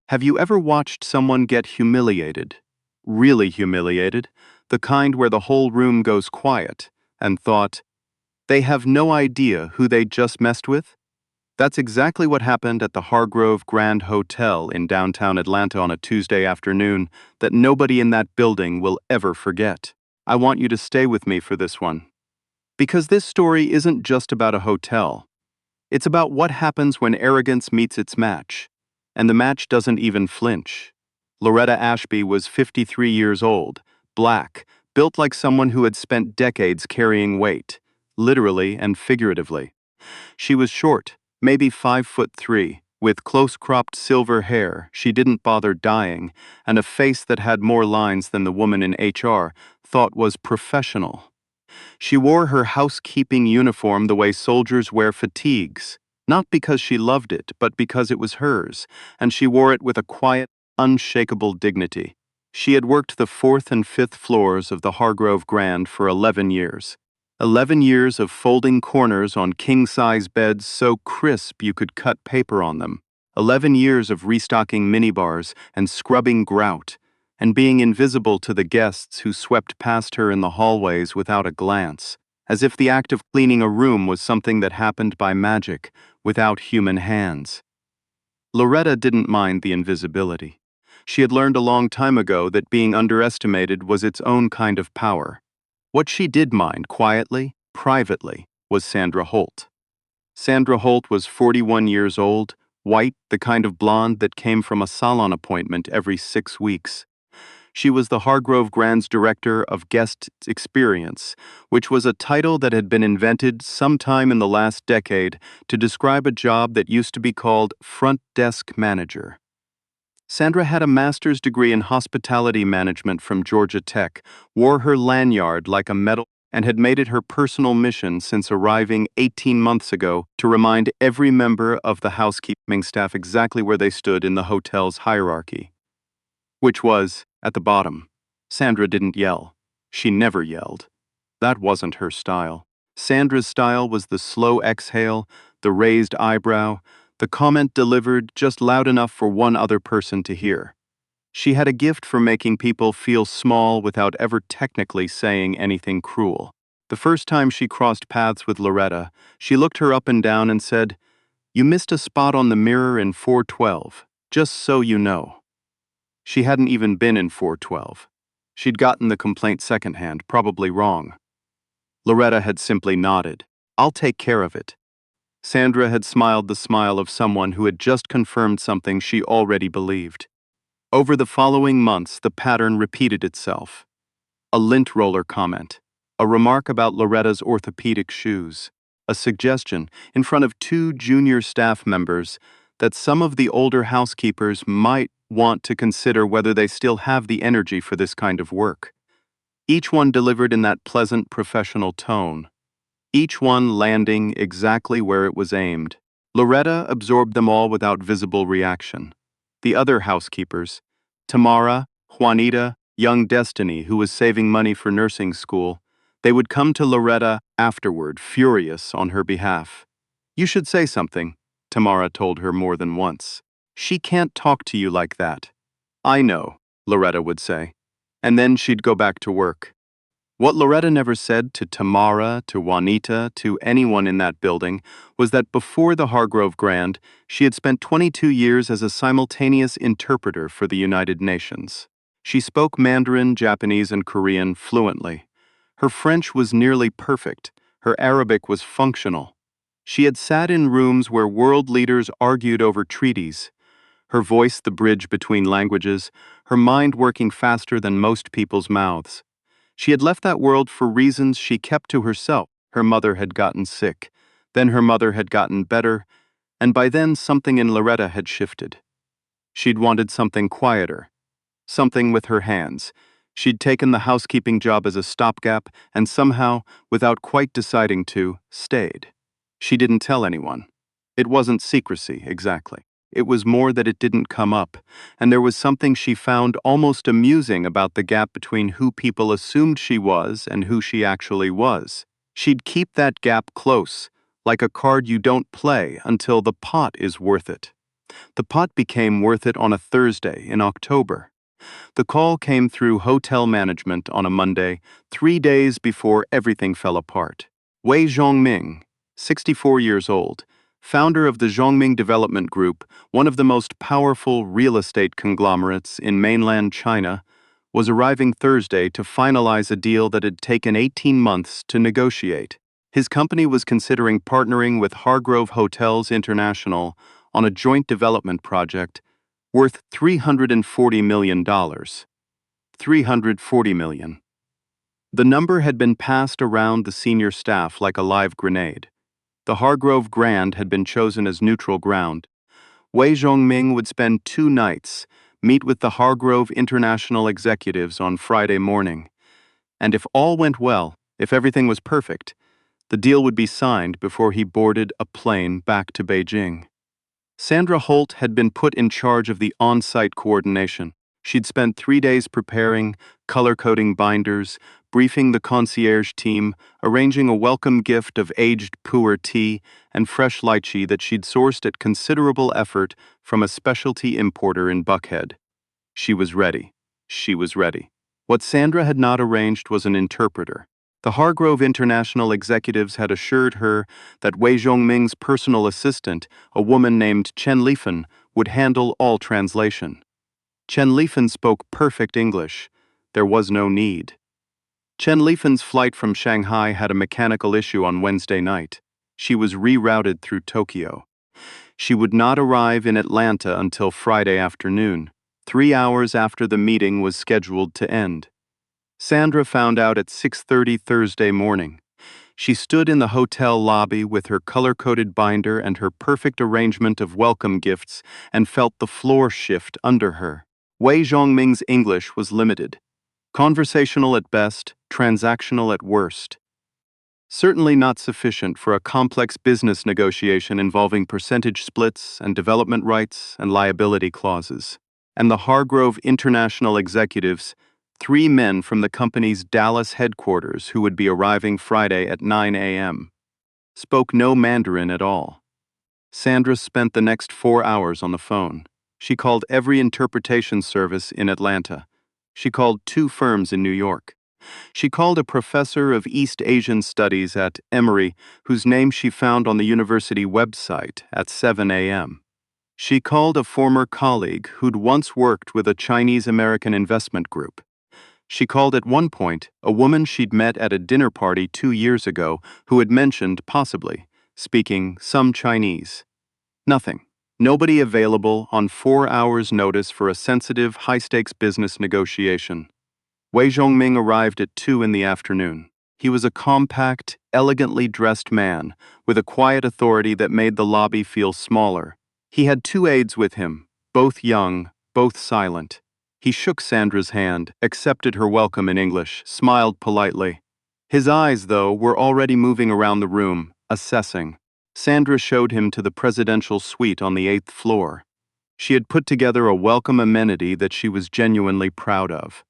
Have you ever watched someone get humiliated? Really humiliated? The kind where the whole room goes quiet, and thought, they have no idea who they just messed with? That's exactly what happened at the Hargrove Grand Hotel in downtown Atlanta on a Tuesday afternoon that nobody in that building will ever forget. I want you to stay with me for this one. Because this story isn't just about a hotel. It's about what happens when arrogance meets its match. And the match doesn't even flinch. Loretta Ashby was 53 years old, black, built like someone who had spent decades carrying weight, literally and figuratively. She was short, maybe 5'3", with close-cropped silver hair she didn't bother dyeing, and a face that had more lines than the woman in HR thought was professional. She wore her housekeeping uniform the way soldiers wear fatigues, not because she loved it, but because it was hers, and she wore it with a quiet, unshakable dignity. She had worked the fourth and fifth floors of the Hargrove Grand for 11 years. 11 years of folding corners on king-size beds so crisp you could cut paper on them. 11 years of restocking minibars and scrubbing grout, and being invisible to the guests who swept past her in the hallways without a glance, as if the act of cleaning a room was something that happened by magic, without human hands. Loretta didn't mind the invisibility. She had learned a long time ago that being underestimated was its own kind of power. What she did mind quietly, privately, was Sandra Holt. Sandra Holt was 41 years old, white, the kind of blonde that came from a salon appointment every 6 weeks. She was the Hargrove Grand's Director of Guest Experience, which was a title that had been invented sometime in the last decade to describe a job that used to be called front desk manager. Sandra had a master's degree in hospitality management from Georgia Tech, wore her lanyard like a medal, and had made it her personal mission since arriving 18 months ago to remind every member of the housekeeping staff exactly where they stood in the hotel's hierarchy. Which was, at the bottom. Sandra didn't yell. She never yelled. That wasn't her style. Sandra's style was the slow exhale, the raised eyebrow, the comment delivered just loud enough for one other person to hear. She had a gift for making people feel small without ever technically saying anything cruel. The first time she crossed paths with Loretta, she looked her up and down and said, "You missed a spot on the mirror in 412, just so you know." She hadn't even been in 412. She'd gotten the complaint secondhand, probably wrong. Loretta had simply nodded. "I'll take care of it." Sandra had smiled the smile of someone who had just confirmed something she already believed. Over the following months, the pattern repeated itself. A lint roller comment, a remark about Loretta's orthopedic shoes, a suggestion in front of 2 junior staff members that some of the older housekeepers might want to consider whether they still have the energy for this kind of work. Each one delivered in that pleasant professional tone. Each one landing exactly where it was aimed. Loretta absorbed them all without visible reaction. The other housekeepers, Tamara, Juanita, young Destiny, who was saving money for nursing school, they would come to Loretta afterward, furious on her behalf. "You should say something," Tamara told her more than once. "She can't talk to you like that." "I know," Loretta would say. And then she'd go back to work. What Loretta never said to Tamara, to Juanita, to anyone in that building was that before the Hargrove Grand, she had spent 22 years as a simultaneous interpreter for the United Nations. She spoke Mandarin, Japanese, and Korean fluently. Her French was nearly perfect. Her Arabic was functional. She had sat in rooms where world leaders argued over treaties. Her voice the bridge between languages, her mind working faster than most people's mouths. She had left that world for reasons she kept to herself. Her mother had gotten sick, then her mother had gotten better, and by then something in Loretta had shifted. She'd wanted something quieter, something with her hands. She'd taken the housekeeping job as a stopgap and somehow, without quite deciding to, stayed. She didn't tell anyone. It wasn't secrecy, exactly. It was more that it didn't come up, and there was something she found almost amusing about the gap between who people assumed she was and who she actually was. She'd keep that gap close, like a card you don't play until the pot is worth it. The pot became worth it on a Thursday in October. The call came through hotel management on a Monday, 3 days before everything fell apart. Wei Zhongming, 64 years old, founder of the Zhongming Development Group, one of the most powerful real estate conglomerates in mainland China, was arriving Thursday to finalize a deal that had taken 18 months to negotiate. His company was considering partnering with Hargrove Hotels International on a joint development project worth $340 million. $340 million. The number had been passed around the senior staff like a live grenade. The Hargrove Grand had been chosen as neutral ground. Wei Zhongming would spend 2 nights, meet with the Hargrove International executives on Friday morning. And if all went well, if everything was perfect, the deal would be signed before he boarded a plane back to Beijing. Sandra Holt had been put in charge of the on-site coordination. She'd spent 3 days preparing, color-coding binders, briefing the concierge team, arranging a welcome gift of aged pu'er tea and fresh lychee that she'd sourced at considerable effort from a specialty importer in Buckhead. She was ready. She was ready. What Sandra had not arranged was an interpreter. The Hargrove International executives had assured her that Wei Zhongming's personal assistant, a woman named Chen Lifen, would handle all translation. Chen Lifen spoke perfect English. There was no need. Chen Lifen's flight from Shanghai had a mechanical issue on Wednesday night. She was rerouted through Tokyo. She would not arrive in Atlanta until Friday afternoon, 3 hours after the meeting was scheduled to end. Sandra found out at 6:30 Thursday morning. She stood in the hotel lobby with her color-coded binder and her perfect arrangement of welcome gifts and felt the floor shift under her. Wei Zhongming's English was limited. Conversational at best, transactional at worst. Certainly not sufficient for a complex business negotiation involving percentage splits and development rights and liability clauses. And the Hargrove International executives, 3 men from the company's Dallas headquarters who would be arriving Friday at 9 a.m., spoke no Mandarin at all. Sandra spent the next 4 hours on the phone. She called every interpretation service in Atlanta. She called 2 firms in New York. She called a professor of East Asian Studies at Emory, whose name she found on the university website at 7 a.m. She called a former colleague who'd once worked with a Chinese-American investment group. She called at one point a woman she'd met at a dinner party 2 years ago who had mentioned possibly speaking some Chinese. Nothing. Nobody available on 4 hours' notice for a sensitive, high-stakes business negotiation. Wei Zhongming arrived at 2 in the afternoon. He was a compact, elegantly dressed man, with a quiet authority that made the lobby feel smaller. He had 2 aides with him, both young, both silent. He shook Sandra's hand, accepted her welcome in English, smiled politely. His eyes, though, were already moving around the room, assessing. Sandra showed him to the presidential suite on the 8th floor. She had put together a welcome amenity that she was genuinely proud of.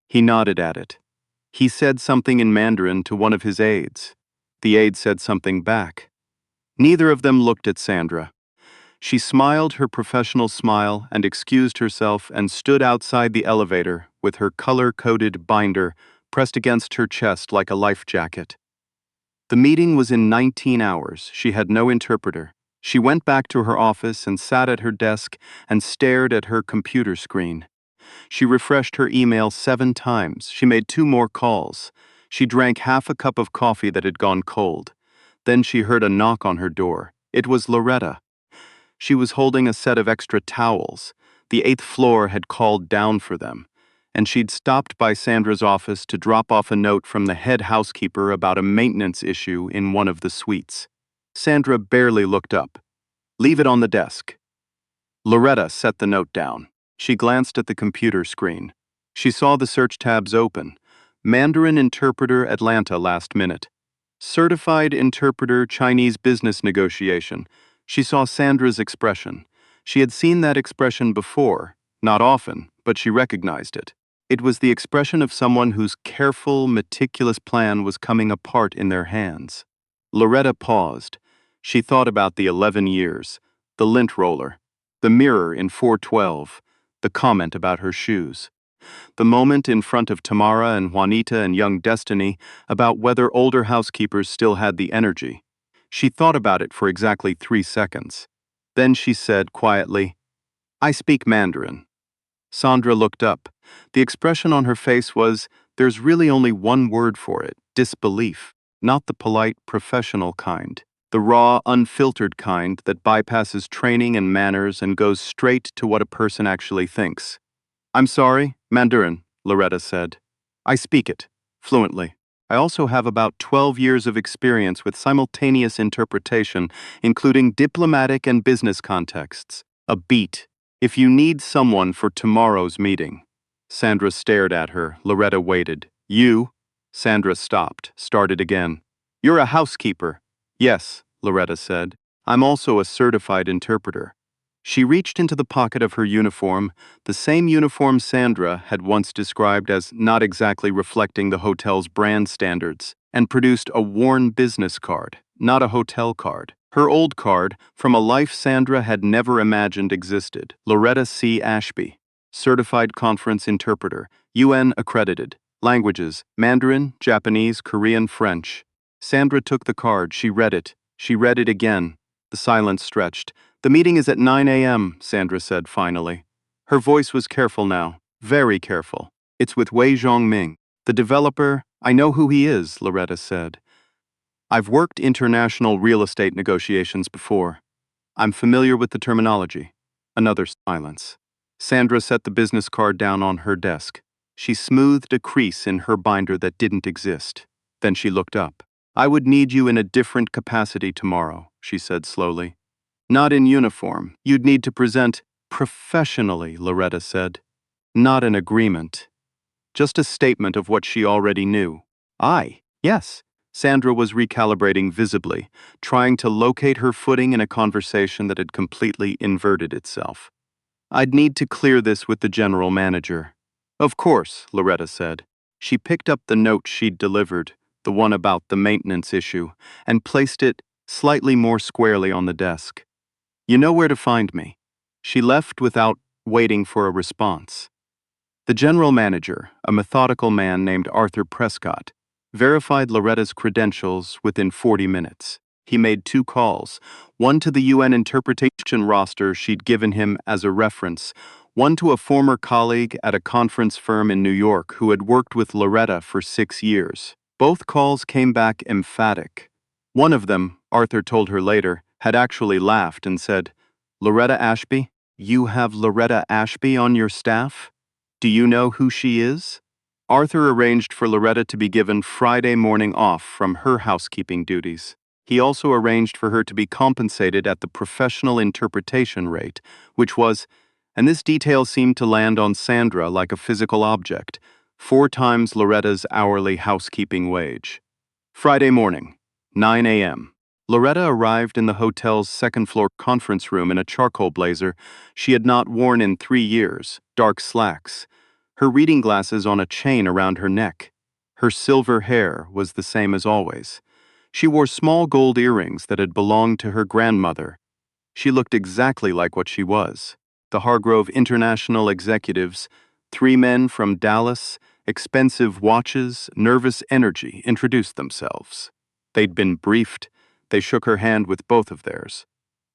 He nodded at it. He said something in Mandarin to one of his aides. The aide said something back. Neither of them looked at Sandra. She smiled her professional smile and excused herself and stood outside the elevator with her color-coded binder pressed against her chest like a life jacket. The meeting was in 19 hours. She had no interpreter. She went back to her office and sat at her desk and stared at her computer screen. She refreshed her email 7 times. She made 2 more calls. She drank half a cup of coffee that had gone cold. Then she heard a knock on her door. It was Loretta. She was holding a set of extra towels. The 8th floor had called down for them, and she'd stopped by Sandra's office to drop off a note from the head housekeeper about a maintenance issue in one of the suites. Sandra barely looked up. "Leave it on the desk." Loretta set the note down. She glanced at the computer screen. She saw the search tabs open. Mandarin interpreter Atlanta last minute. Certified interpreter Chinese business negotiation. She saw Sandra's expression. She had seen that expression before, not often, but she recognized it. It was the expression of someone whose careful, meticulous plan was coming apart in their hands. Loretta paused. She thought about the 11 years, the lint roller, the mirror in 412, the comment about her shoes. The moment in front of Tamara and Juanita and young Destiny about whether older housekeepers still had the energy. She thought about it for exactly 3 seconds. Then she said quietly, "I speak Mandarin." Sandra looked up. The expression on her face was, there's really only one word for it, disbelief, not the polite, professional kind. The raw, unfiltered kind that bypasses training and manners and goes straight to what a person actually thinks. "I'm sorry, Mandarin," Loretta said. "I speak it, fluently. I also have about 12 years of experience with simultaneous interpretation, including diplomatic and business contexts. A beat. If you need someone for tomorrow's meeting." Sandra stared at her. Loretta waited. "You?" Sandra stopped, started again. "You're a housekeeper." "Yes," Loretta said. "I'm also a certified interpreter." She reached into the pocket of her uniform, the same uniform Sandra had once described as not exactly reflecting the hotel's brand standards, and produced a worn business card, not a hotel card. Her old card, from a life Sandra had never imagined existed. Loretta C. Ashby, Certified Conference Interpreter, UN accredited. Languages, Mandarin, Japanese, Korean, French. Sandra took the card, she read it. She read it again. The silence stretched. "The meeting is at 9 a.m., Sandra said finally. Her voice was careful now, very careful. "It's with Wei Zhongming, the developer." "I know who he is," Loretta said. "I've worked international real estate negotiations before. I'm familiar with the terminology." Another silence. Sandra set the business card down on her desk. She smoothed a crease in her binder that didn't exist. Then she looked up. "I would need you in a different capacity tomorrow," she said slowly. "Not in uniform. You'd need to present professionally," Loretta said. "Not an agreement. Just a statement of what she already knew." Yes." Sandra was recalibrating visibly, trying to locate her footing in a conversation that had completely inverted itself. "I'd need to clear this with the general manager." "Of course," Loretta said. She picked up the note she'd delivered, the one about the maintenance issue, and placed it slightly more squarely on the desk. "You know where to find me." She left without waiting for a response. The general manager, a methodical man named Arthur Prescott, verified Loretta's credentials within 40 minutes. He made 2 calls, one to the UN interpretation roster she'd given him as a reference, one to a former colleague at a conference firm in New York who had worked with Loretta for 6 years. Both calls came back emphatic. One of them, Arthur told her later, had actually laughed and said, "Loretta Ashby? You have Loretta Ashby on your staff? Do you know who she is?" Arthur arranged for Loretta to be given Friday morning off from her housekeeping duties. He also arranged for her to be compensated at the professional interpretation rate, which was, and this detail seemed to land on Sandra like a physical object, 4 times Loretta's hourly housekeeping wage. Friday morning, 9 a.m. Loretta arrived in the hotel's second-floor conference room in a charcoal blazer she had not worn in 3 years, dark slacks, her reading glasses on a chain around her neck. Her silver hair was the same as always. She wore small gold earrings that had belonged to her grandmother. She looked exactly like what she was. The Hargrove International executives, 3 men from Dallas, expensive watches, nervous energy, introduced themselves. They'd been briefed. They shook her hand with both of theirs.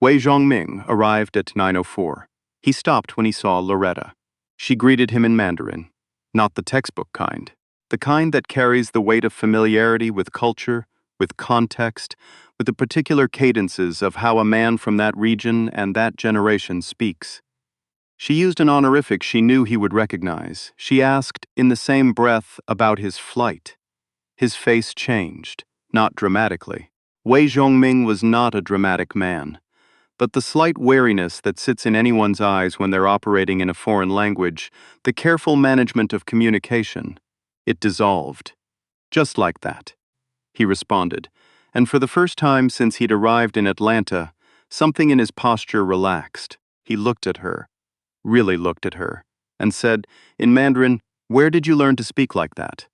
Wei Zhongming arrived at 9:04. He stopped when he saw Loretta. She greeted him in Mandarin, not the textbook kind, the kind that carries the weight of familiarity with culture, with context, with the particular cadences of how a man from that region and that generation speaks. She used an honorific she knew he would recognize. She asked, in the same breath, about his flight. His face changed, not dramatically. Wei Zhongming was not a dramatic man, but the slight wariness that sits in anyone's eyes when they're operating in a foreign language, the careful management of communication, it dissolved. "Just like that," he responded, and for the first time since he'd arrived in Atlanta, something in his posture relaxed. He looked at her, really looked at her, and said, in Mandarin, "Where did you learn to speak like that?"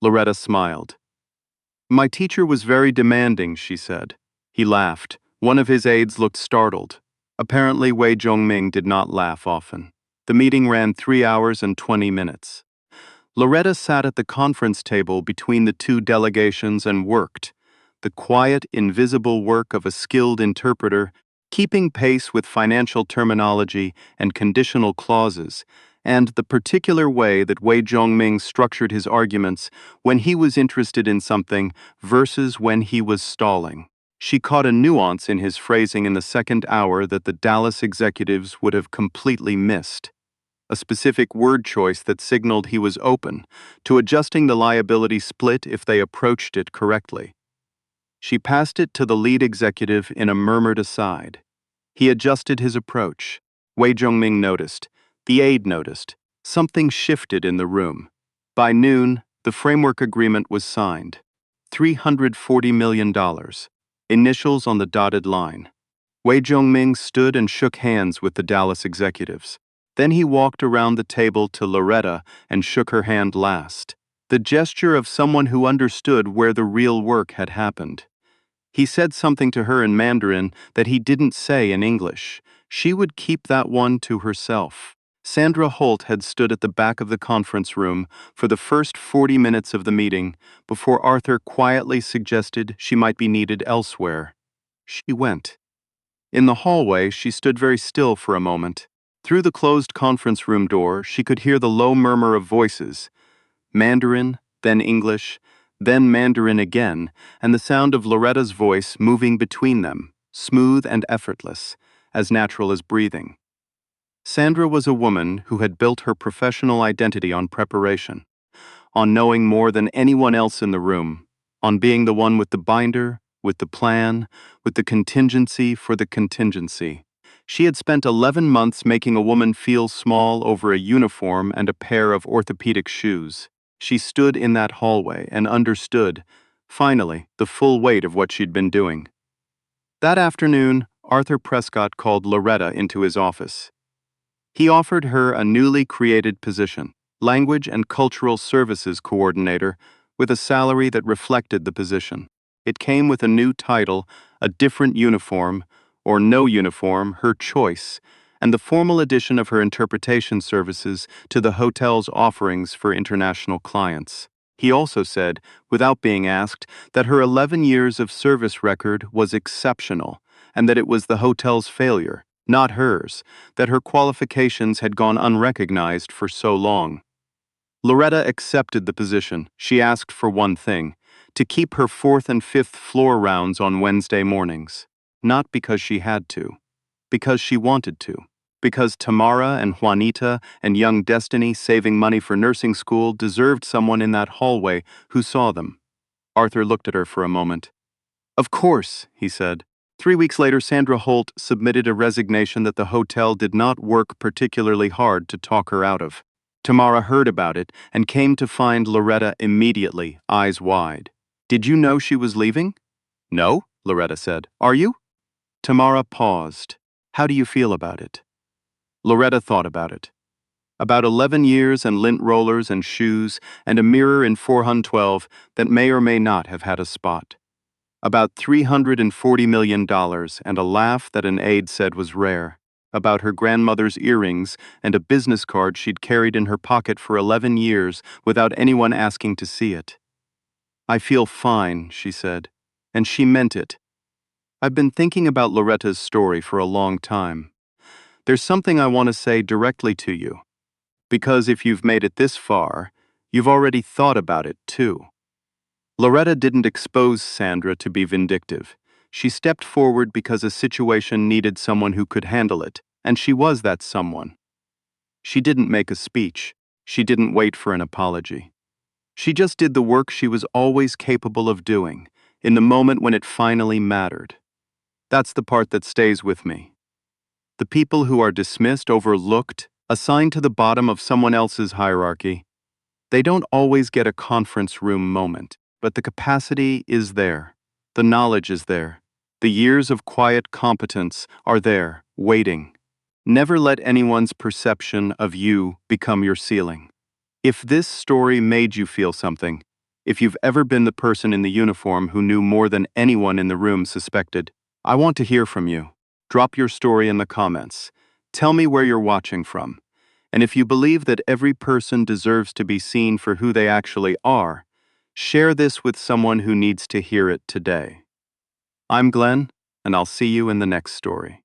Loretta smiled. "My teacher was very demanding," she said. He laughed. One of his aides looked startled. Apparently, Wei Zhongming did not laugh often. The meeting ran 3 hours and 20 minutes. Loretta sat at the conference table between the two delegations and worked, the quiet, invisible work of a skilled interpreter, keeping pace with financial terminology and conditional clauses, and the particular way that Wei Zhongming structured his arguments when he was interested in something versus when he was stalling. She caught a nuance in his phrasing in the second hour that the Dallas executives would have completely missed. A specific word choice that signaled he was open to adjusting the liability split if they approached it correctly. She passed it to the lead executive in a murmured aside. He adjusted his approach. Wei Zhongming noticed. The aide noticed. Something shifted in the room. By noon, the framework agreement was signed. $340 million. Initials on the dotted line. Wei Zhongming stood and shook hands with the Dallas executives. Then he walked around the table to Loretta and shook her hand last, the gesture of someone who understood where the real work had happened. He said something to her in Mandarin that he didn't say in English. She would keep that one to herself. Sandra Holt had stood at the back of the conference room for the first 40 minutes of the meeting before Arthur quietly suggested she might be needed elsewhere. She went. In the hallway, she stood very still for a moment. Through the closed conference room door, she could hear the low murmur of voices. Mandarin, then English, then Mandarin again, and the sound of Loretta's voice moving between them, smooth and effortless, as natural as breathing. Sandra was a woman who had built her professional identity on preparation, on knowing more than anyone else in the room, on being the one with the binder, with the plan, with the contingency for the contingency. She had spent 11 months making a woman feel small over a uniform and a pair of orthopedic shoes. She stood in that hallway and understood, finally, the full weight of what she'd been doing. That afternoon, Arthur Prescott called Loretta into his office. He offered her a newly created position, Language and Cultural Services Coordinator, with a salary that reflected the position. It came with a new title, a different uniform, or no uniform, her choice, and the formal addition of her interpretation services to the hotel's offerings for international clients. He also said, without being asked, that her 11 years of service record was exceptional, and that it was the hotel's failure, not hers, that her qualifications had gone unrecognized for so long. Loretta accepted the position. She asked for one thing, to keep her 4th and 5th floor rounds on Wednesday mornings. Not because she had to, because she wanted to. Because Tamara and Juanita and young Destiny saving money for nursing school deserved someone in that hallway who saw them. Arthur looked at her for a moment. Of course, he said. 3 weeks later, Sandra Holt submitted a resignation that the hotel did not work particularly hard to talk her out of. Tamara heard about it and came to find Loretta immediately, eyes wide. Did you know she was leaving? No, Loretta said. Are you? Tamara paused. How do you feel about it? Loretta thought about it. About 11 years and lint rollers and shoes and a mirror in 412 that may or may not have had a spot. About $340 million and a laugh that an aide said was rare. About her grandmother's earrings and a business card she'd carried in her pocket for 11 years without anyone asking to see it. I feel fine, she said, and she meant it. I've been thinking about Loretta's story for a long time. There's something I want to say directly to you, because if you've made it this far, you've already thought about it too. Loretta didn't expose Sandra to be vindictive. She stepped forward because a situation needed someone who could handle it, and she was that someone. She didn't make a speech. She didn't wait for an apology. She just did the work she was always capable of doing, in the moment when it finally mattered. That's the part that stays with me. The people who are dismissed, overlooked, assigned to the bottom of someone else's hierarchy, they don't always get a conference room moment, but the capacity is there. The knowledge is there. The years of quiet competence are there, waiting. Never let anyone's perception of you become your ceiling. If this story made you feel something, if you've ever been the person in the uniform who knew more than anyone in the room suspected, I want to hear from you. Drop your story in the comments. Tell me where you're watching from. And if you believe that every person deserves to be seen for who they actually are, share this with someone who needs to hear it today. I'm Glenn, and I'll see you in the next story.